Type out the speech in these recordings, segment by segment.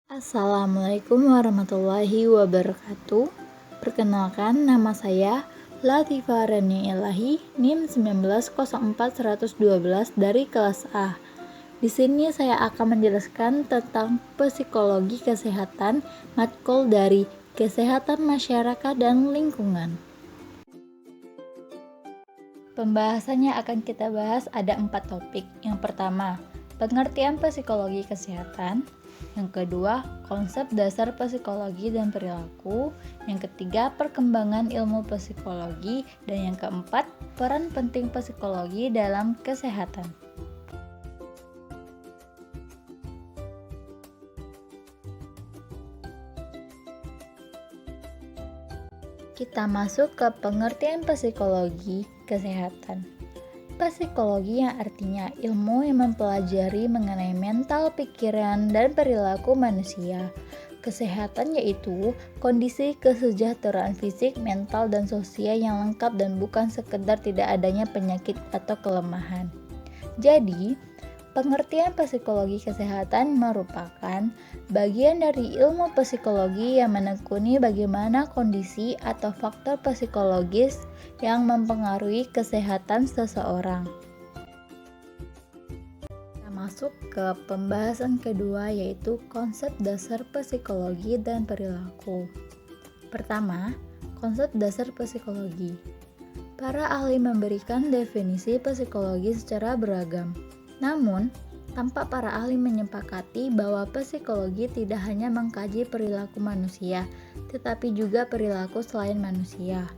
Assalamualaikum warahmatullahi wabarakatuh. Perkenalkan, nama saya Latifah Rani Ilahi, NIM 1904112 dari kelas A. Di sini saya akan menjelaskan tentang psikologi kesehatan, matkul dari kesehatan masyarakat dan lingkungan. Pembahasannya akan kita bahas ada 4 topik. Yang pertama, pengertian psikologi kesehatan. Yang kedua, konsep dasar psikologi dan perilaku. Yang ketiga, perkembangan ilmu psikologi. Dan yang keempat, peran penting psikologi dalam kesehatan. Kita masuk ke pengertian psikologi kesehatan. Psikologi yang artinya ilmu yang mempelajari mengenai mental, pikiran, dan perilaku manusia. Kesehatan yaitu kondisi kesejahteraan fisik, mental, dan sosial yang lengkap dan bukan sekedar tidak adanya penyakit atau kelemahan. Jadi, pengertian psikologi kesehatan merupakan bagian dari ilmu psikologi yang menekuni bagaimana kondisi atau faktor psikologis yang mempengaruhi kesehatan seseorang. Kita masuk ke pembahasan kedua, yaitu konsep dasar psikologi dan perilaku. Pertama, konsep dasar psikologi. Para ahli memberikan definisi psikologi secara beragam. Namun, tampak para ahli menyepakati bahwa psikologi tidak hanya mengkaji perilaku manusia, tetapi juga perilaku selain manusia.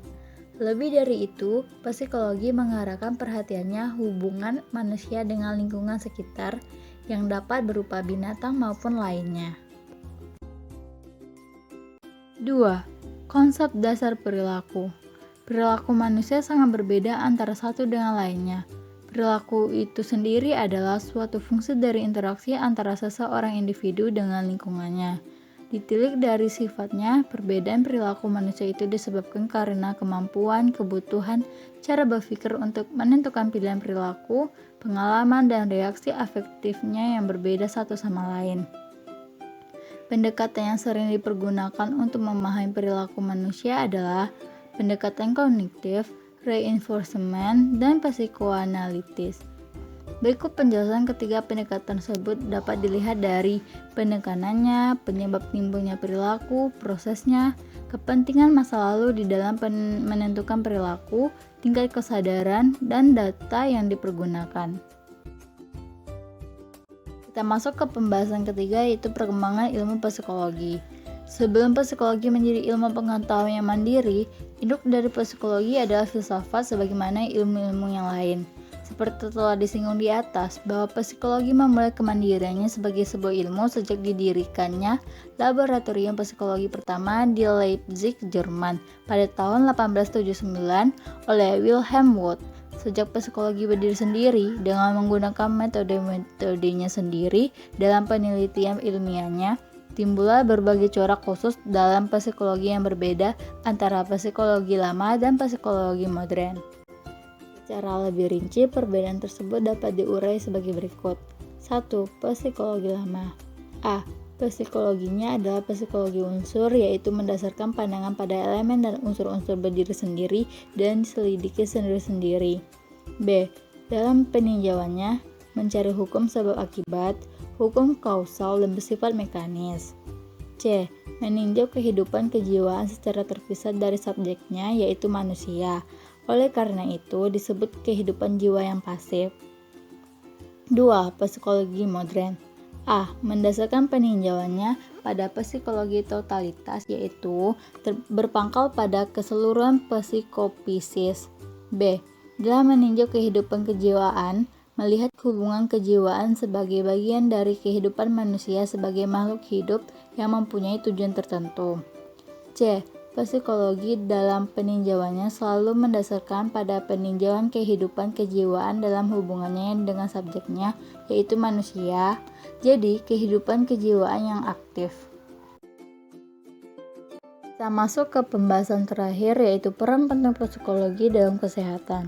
Lebih dari itu, psikologi mengarahkan perhatiannya hubungan manusia dengan lingkungan sekitar yang dapat berupa binatang maupun lainnya. 2. Konsep dasar perilaku. Perilaku manusia sangat berbeda antara satu dengan lainnya. Perilaku itu sendiri adalah suatu fungsi dari interaksi antara seseorang individu dengan lingkungannya. Ditilik dari sifatnya, perbedaan perilaku manusia itu disebabkan karena kemampuan, kebutuhan, cara berpikir untuk menentukan pilihan perilaku, pengalaman, dan reaksi afektifnya yang berbeda satu sama lain. Pendekatan yang sering dipergunakan untuk memahami perilaku manusia adalah pendekatan kognitif, reinforcement, dan psikoanalitis. Berikut penjelasan ketiga pendekatan tersebut dapat dilihat dari penekanannya, penyebab timbulnya perilaku, prosesnya, kepentingan masa lalu di dalam menentukan perilaku, tingkat kesadaran, dan data yang dipergunakan. Kita masuk ke pembahasan ketiga, yaitu perkembangan ilmu psikologi. Sebelum psikologi menjadi ilmu pengetahuan yang mandiri, induk dari psikologi adalah filsafat sebagaimana ilmu-ilmu yang lain. Seperti telah disinggung di atas, bahwa psikologi memulai kemandiriannya sebagai sebuah ilmu sejak didirikannya laboratorium psikologi pertama di Leipzig, Jerman pada tahun 1879 oleh Wilhelm Wundt. Sejak psikologi berdiri sendiri dengan menggunakan metode-metodenya sendiri dalam penelitian ilmiahnya, timbullah berbagai corak khusus dalam psikologi yang berbeda antara psikologi lama dan psikologi modern. Secara lebih rinci, perbedaan tersebut dapat diurai sebagai berikut. 1. Psikologi lama. A. Psikologinya adalah psikologi unsur, yaitu mendasarkan pandangan pada elemen dan unsur-unsur berdiri sendiri dan diselidiki sendiri-sendiri. B. Dalam peninjauannya, mencari hukum sebab akibat, hukum kausal dan bersifat mekanis. C. Meninjau kehidupan kejiwaan secara terpisah dari subjeknya, yaitu manusia. Oleh karena itu, disebut kehidupan jiwa yang pasif. 2. Psikologi modern. A. Mendasarkan peninjauannya pada psikologi totalitas, yaitu berpangkal pada keseluruhan psikopisis. B. Dalam meninjau kehidupan kejiwaan, melihat hubungan kejiwaan sebagai bagian dari kehidupan manusia sebagai makhluk hidup yang mempunyai tujuan tertentu. C. Psikologi dalam peninjauannya selalu mendasarkan pada peninjauan kehidupan kejiwaan dalam hubungannya dengan subjeknya, yaitu manusia, jadi kehidupan kejiwaan yang aktif. Kita masuk ke pembahasan terakhir, yaitu peran penting psikologi dalam kesehatan.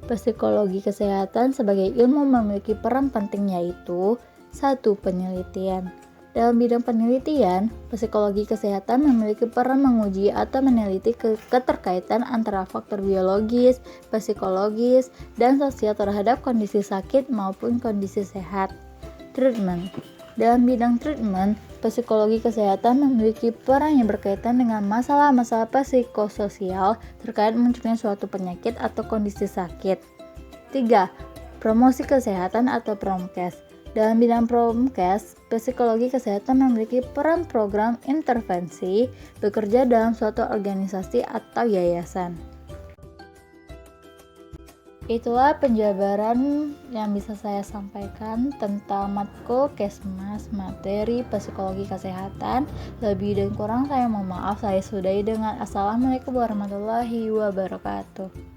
Psikologi kesehatan sebagai ilmu memiliki peran penting, yaitu 1. Penelitian. Dalam bidang penelitian, psikologi kesehatan memiliki peran menguji atau meneliti keterkaitan antara faktor biologis, psikologis, dan sosial terhadap kondisi sakit maupun kondisi sehat. Treatment. Dalam bidang treatment, psikologi kesehatan memiliki peran yang berkaitan dengan masalah-masalah psikososial terkait munculnya suatu penyakit atau kondisi sakit. 3. Promosi kesehatan atau promkes. Dalam bidang promkes, psikologi kesehatan memiliki peran program intervensi bekerja dalam suatu organisasi atau yayasan. Itulah penjabaran yang bisa saya sampaikan tentang matkul Kesmas materi psikologi kesehatan. Lebih dan kurang saya mohon maaf. Saya sudahi dengan Assalamualaikum warahmatullahi wabarakatuh.